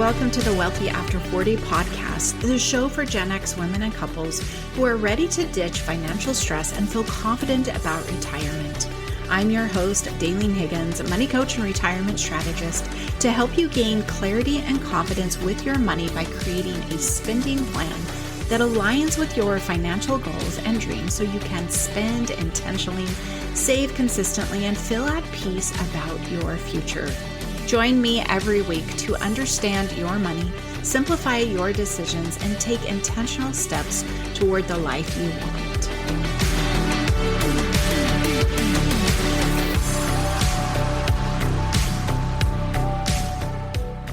welcome to the Wealthy After 40 podcast, the show for Gen X women and couples who are ready to ditch financial stress and feel confident about retirement. I'm your host, Daleen Higgins, money coach and retirement strategist, to help you gain clarity and confidence with your money by creating a spending plan that aligns with your financial goals and dreams so you can spend intentionally, save consistently, and feel at peace about your future. Join me every week to understand your money, simplify your decisions, and take intentional steps toward the life you want.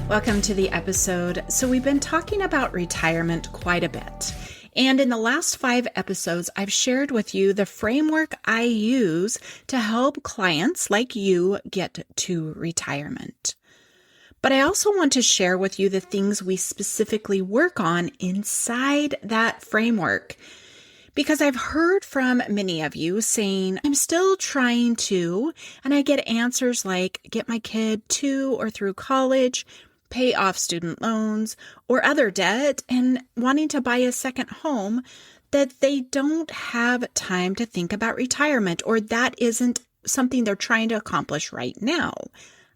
Welcome to the episode. So we've been talking about retirement quite a bit. And in the last 5 episodes, I've shared with you the framework I use to help clients like you get to retirement. But I also want to share with you the things we specifically work on inside that framework. Because I've heard from many of you saying, I'm still trying to, and I get answers like get my kid to or through college, pay off student loans or other debt, and wanting to buy a second home, that they don't have time to think about retirement, or that isn't something they're trying to accomplish right now.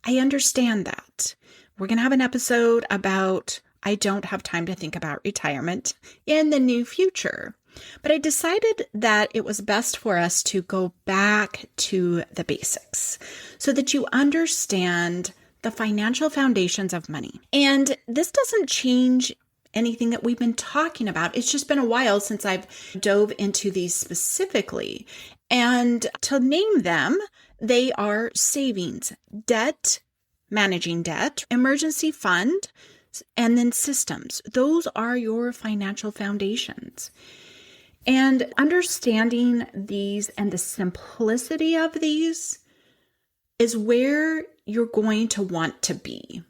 I understand that. We're going to have an episode about I don't have time to think about retirement in the new future. But I decided that it was best for us to go back to the basics so that you understand the financial foundations of money. And this doesn't change anything that we've been talking about. It's just been a while since I've dove into these specifically. And to name them, they are savings, debt, managing debt, emergency fund, and then systems. Those are your financial foundations. And understanding these and the simplicity of these is where you're going to want to be.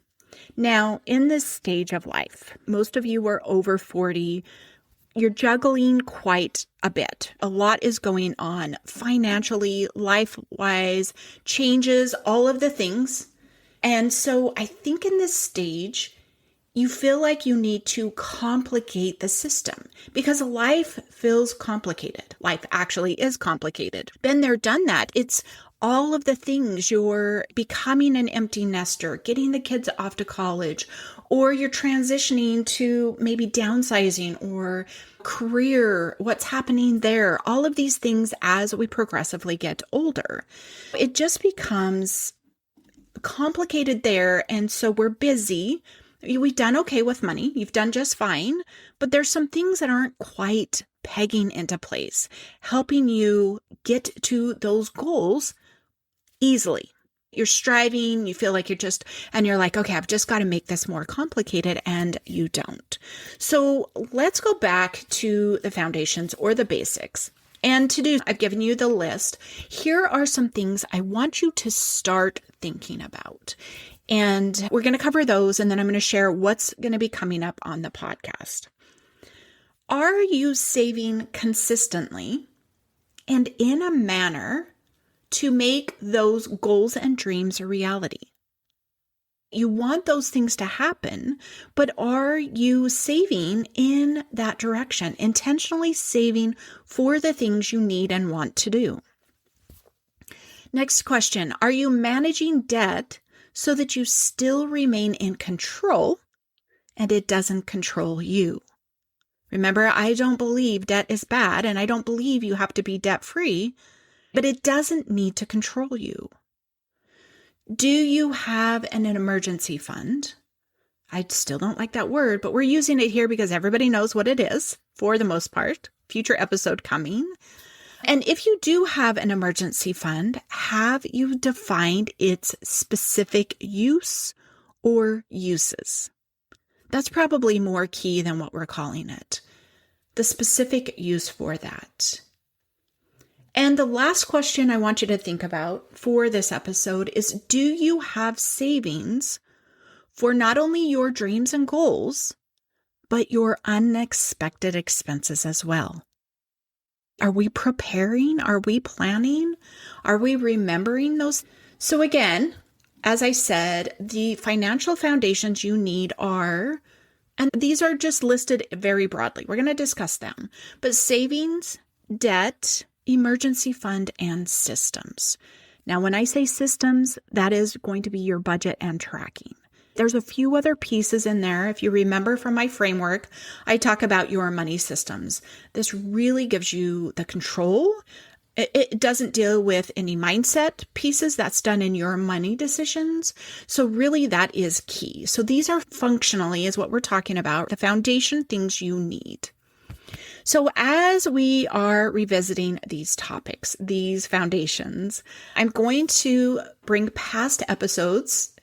Now, in this stage of life, most of you are over 40. You're juggling quite a bit. A lot is going on financially, life-wise, changes, all of the things. And so I think in this stage, you feel like you need to complicate the system because life feels complicated. Life actually is complicated. Been there, done that. It's all of the things. You're becoming an empty nester, getting the kids off to college, or you're transitioning to maybe downsizing or career, what's happening there. All of these things as we progressively get older. It just becomes complicated there. And so we're busy. We've done okay with money. You've done just fine, but there's some things that aren't quite pegging into place, helping you get to those goals easily. You're striving, you feel like you're like, okay, I've just got to make this more complicated, and you don't. So let's go back to the foundations or the basics. And to do, I've given you the list. Here are some things I want you to start thinking about. And we're going to cover those, and then I'm going to share what's going to be coming up on the podcast. Are you saving consistently and in a manner to make those goals and dreams a reality? You want those things to happen, but are you saving in that direction, intentionally saving for the things you need and want to do? Next question, are you managing debt so that you still remain in control and it doesn't control you? Remember, I don't believe debt is bad, and I don't believe you have to be debt-free, but it doesn't need to control you. Do you have an emergency fund? I still don't like that word, but we're using it here because everybody knows what it is for the most part. Future episode coming. And if you do have an emergency fund, have you defined its specific use or uses? That's probably more key than what we're calling it. The specific use for that. And the last question I want you to think about for this episode is, do you have savings for not only your dreams and goals, but your unexpected expenses as well? Are we preparing? Are we planning? Are we remembering those? So again, As I said, the financial foundations you need are, and these are just listed very broadly. We're going to discuss them, but savings, debt, emergency fund, and systems. Now, when I say systems, that is going to be your budget and tracking. There's a few other pieces in there. If you remember from my framework, I talk about your money systems. This really gives you the control. It doesn't deal with any mindset pieces. That's done in your money decisions. So really that is key. So these are functionally is what we're talking about, the foundation things you need. So as we are revisiting these topics, these foundations, I'm going to bring past episodes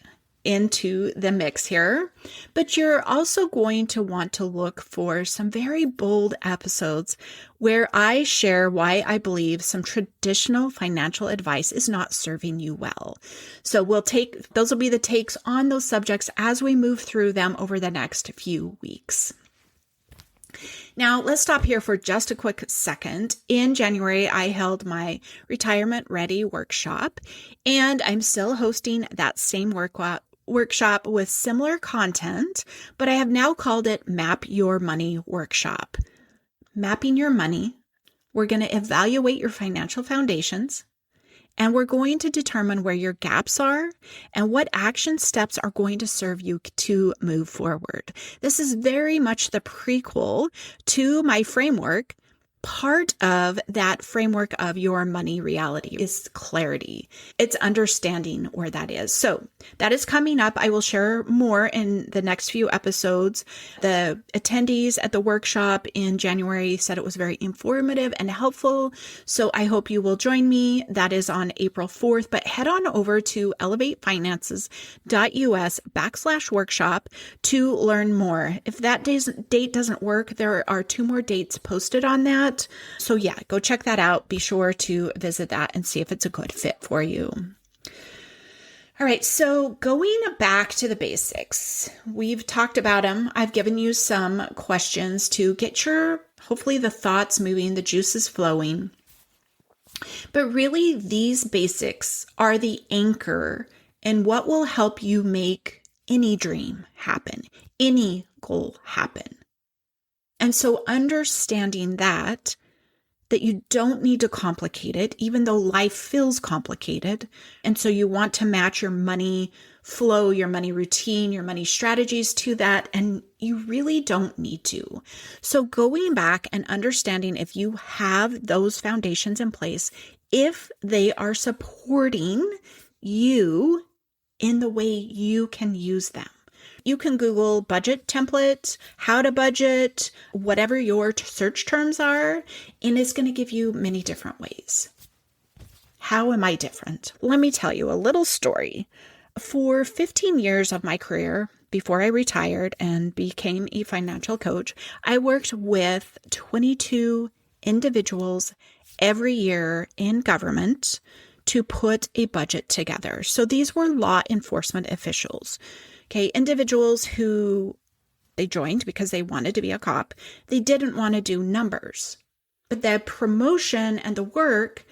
into the mix here, but you're also going to want to look for some very bold episodes where I share why I believe some traditional financial advice is not serving you well. So those will be the takes on those subjects as we move through them over the next few weeks. Now, let's stop here for just a quick second. In January, I held my Retirement Ready workshop, and I'm still hosting that same workshop with similar content, but I have now called it Map Your Money Workshop. Mapping your money, we're going to evaluate your financial foundations, and we're going to determine where your gaps are and what action steps are going to serve you to move forward. This is very much the prequel to my framework. Part of that framework of your money reality is clarity. It's understanding where that is. So that is coming up. I will share more in the next few episodes. The attendees at the workshop in January said it was very informative and helpful. So I hope you will join me. That is on April 4th, but head on over to elevatefinances.us/workshop to learn more. If that date doesn't work, there are 2 more dates posted on that. So yeah, go check that out. Be sure to visit that and see if it's a good fit for you. All right, so going back to the basics, we've talked about them. I've given you some questions to get hopefully the thoughts moving, the juices flowing. But really, these basics are the anchor in what will help you make any dream happen, any goal happen. And so understanding that you don't need to complicate it, even though life feels complicated. And so you want to match your money flow, your money routine, your money strategies to that. And you really don't need to. So going back and understanding if you have those foundations in place, if they are supporting you in the way you can use them. You can Google budget template, how to budget, whatever your search terms are, and it's going to give you many different ways. How am I different? Let me tell you a little story. For 15 years of my career, before I retired and became a financial coach, I worked with 22 individuals every year in government to put a budget together. So these were law enforcement officials. Okay, individuals who they joined because they wanted to be a cop. They didn't want to do numbers, but the promotion and the work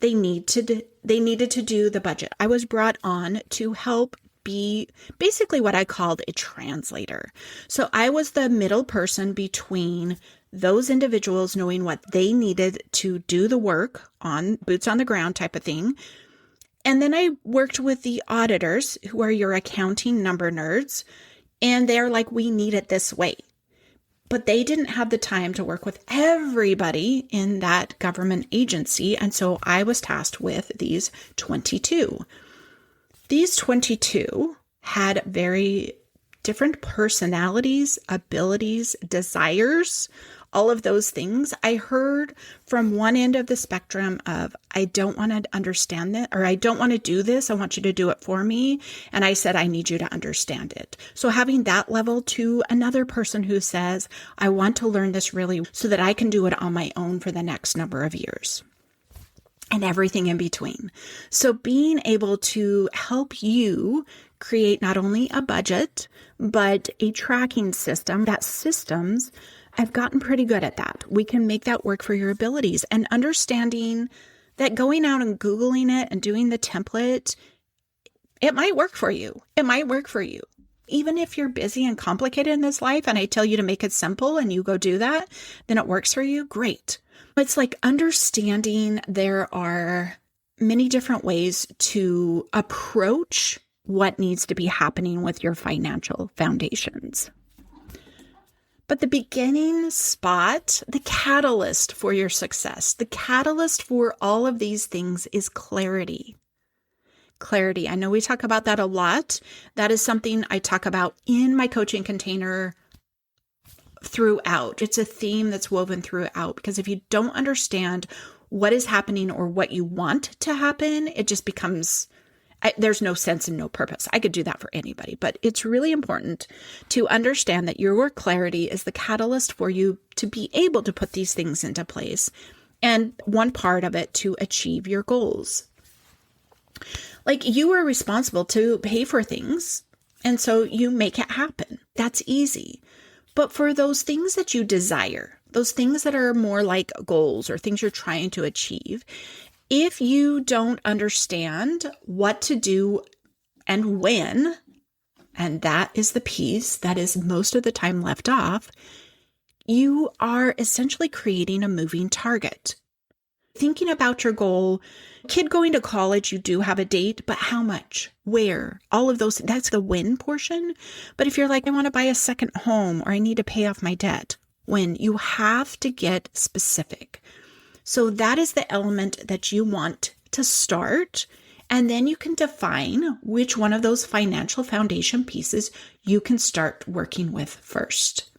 they needed to do the budget. I was brought on to help be basically what I called a translator. So I was the middle person between those individuals knowing what they needed to do the work on boots on the ground type of thing. And then I worked with the auditors, who are your accounting number nerds, and they're like, we need it this way. But they didn't have the time to work with everybody in that government agency, and so I was tasked with these 22. These 22 had very different personalities, abilities, desires, all of those things. I heard from one end of the spectrum of, I don't want to understand that, or I don't want to do this. I want you to do it for me. And I said, I need you to understand it. So having that level to another person who says, I want to learn this really so that I can do it on my own for the next number of years. And everything in between. So being able to help you create not only a budget, but a tracking system. That systems, I've gotten pretty good at that. We can make that work for your abilities, and understanding that going out and Googling it and doing the template, It might work for you. It might work for you. Even if you're busy and complicated in this life and I tell you to make it simple and you go do that, then it works for you. Great. It's like understanding there are many different ways to approach what needs to be happening with your financial foundations. But the beginning spot, the catalyst for your success, the catalyst for all of these things is clarity. Clarity. I know we talk about that a lot. That is something I talk about in my coaching container throughout. It's a theme that's woven throughout, because if you don't understand what is happening or what you want to happen, it just becomes, there's no sense and no purpose. I could do that for anybody, but it's really important to understand that your clarity is the catalyst for you to be able to put these things into place, and one part of it to achieve your goals. Like, you are responsible to pay for things, and so you make it happen. That's easy. But for those things that you desire, those things that are more like goals or things you're trying to achieve, if you don't understand what to do and when, and that is the piece that is most of the time left off, you are essentially creating a moving target. Thinking about your goal, kid going to college, you do have a date, but how much, where, all of those, that's the when portion. But if you're like, I want to buy a second home or I need to pay off my debt, when you have to get specific. So that is the element that you want to start. And then you can define which one of those financial foundation pieces you can start working with first.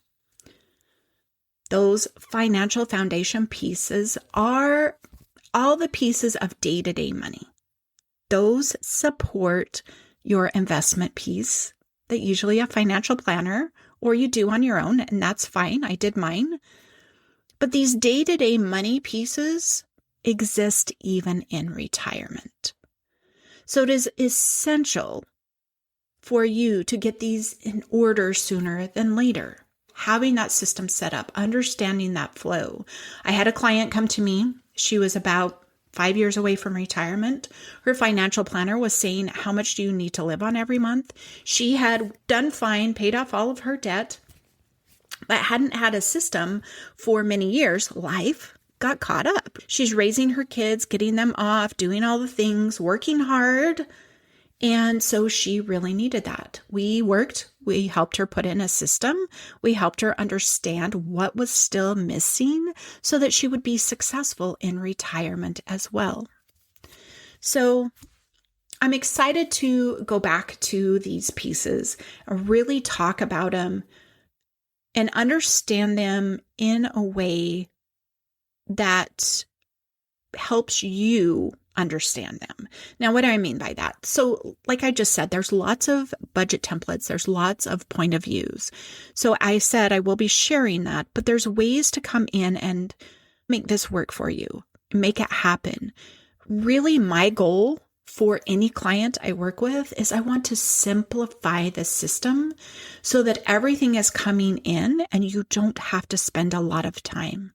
Those financial foundation pieces are all the pieces of day-to-day money. Those support your investment piece that usually a financial planner or you do on your own, and that's fine. I did mine. But these day-to-day money pieces exist even in retirement. So it is essential for you to get these in order sooner than later. Having that system set up, understanding that flow. I had a client come to me. She was about 5 years away from retirement. Her financial planner was saying, how much do you need to live on every month? She had done fine, paid off all of her debt, but hadn't had a system for many years. Life got caught up. She's raising her kids, getting them off, doing all the things, working hard. And so she really needed that. We helped her put in a system. We helped her understand what was still missing so that she would be successful in retirement as well. So I'm excited to go back to these pieces, really talk about them and understand them in a way that helps you understand them. Now, what do I mean by that? So like I just said, there's lots of budget templates. There's lots of point of views. So I said I will be sharing that, but there's ways to come in and make this work for you, make it happen. Really, my goal for any client I work with is I want to simplify the system so that everything is coming in and you don't have to spend a lot of time,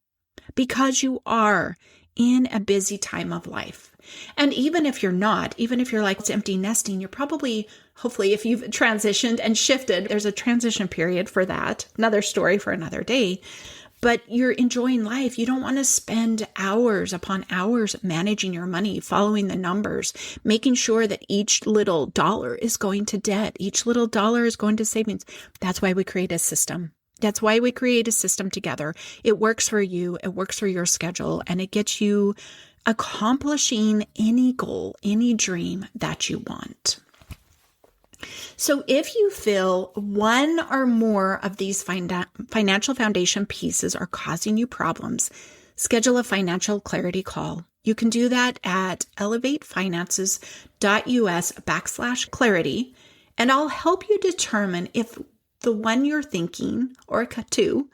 because you are in a busy time of life. And even if you're not, even if you're like, it's empty nesting, you're probably, hopefully, if you've transitioned and shifted, there's a transition period for that. Another story for another day. But you're enjoying life. You don't want to spend hours upon hours managing your money, following the numbers, making sure that each little dollar is going to debt. Each little dollar is going to savings. That's why we create a system. That's why we create a system together. It works for you. It works for your schedule, and it gets you accomplishing any goal, any dream that you want. So if you feel one or more of these financial foundation pieces are causing you problems, schedule a financial clarity call. You can do that at elevatefinances.us/clarity, and I'll help you determine if the one you're thinking, or two,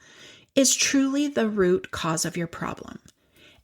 is truly the root cause of your problem.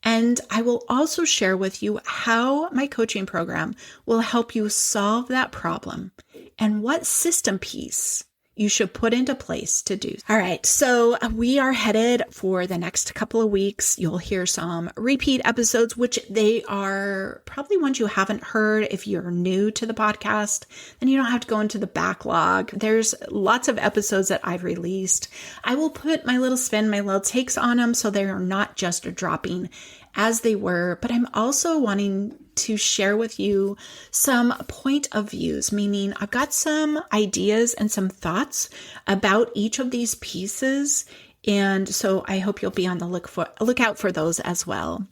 And I will also share with you how my coaching program will help you solve that problem and what system piece you should put into place to do. All right, so we are headed for the next couple of weeks. You'll hear some repeat episodes, which they are probably ones you haven't heard. If you're new to the podcast, then you don't have to go into the backlog. There's lots of episodes that I've released. I will put my little spin, my little takes on them, so they are not just dropping as they were, but I'm also wanting to share with you some point of views, meaning I've got some ideas and some thoughts about each of these pieces. And so I hope you'll be on the lookout for those as well.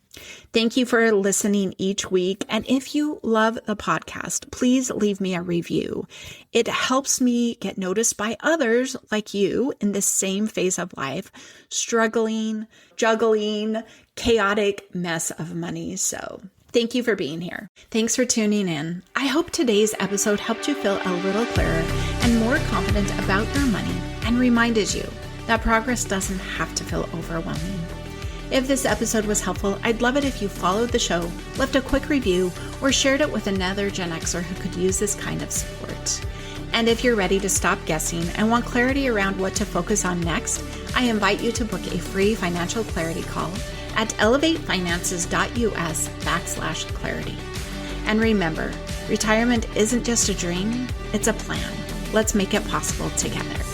Thank you for listening each week. And if you love the podcast, please leave me a review. It helps me get noticed by others like you in the same phase of life, struggling, juggling, chaotic mess of money. So thank you for being here. Thanks for tuning in. I hope today's episode helped you feel a little clearer and more confident about your money and reminded you that progress doesn't have to feel overwhelming. If this episode was helpful, I'd love it if you followed the show, left a quick review, or shared it with another Gen Xer who could use this kind of support. And if you're ready to stop guessing and want clarity around what to focus on next, I invite you to book a free financial clarity call at elevatefinances.us/clarity. And remember, retirement isn't just a dream, it's a plan. Let's make it possible together.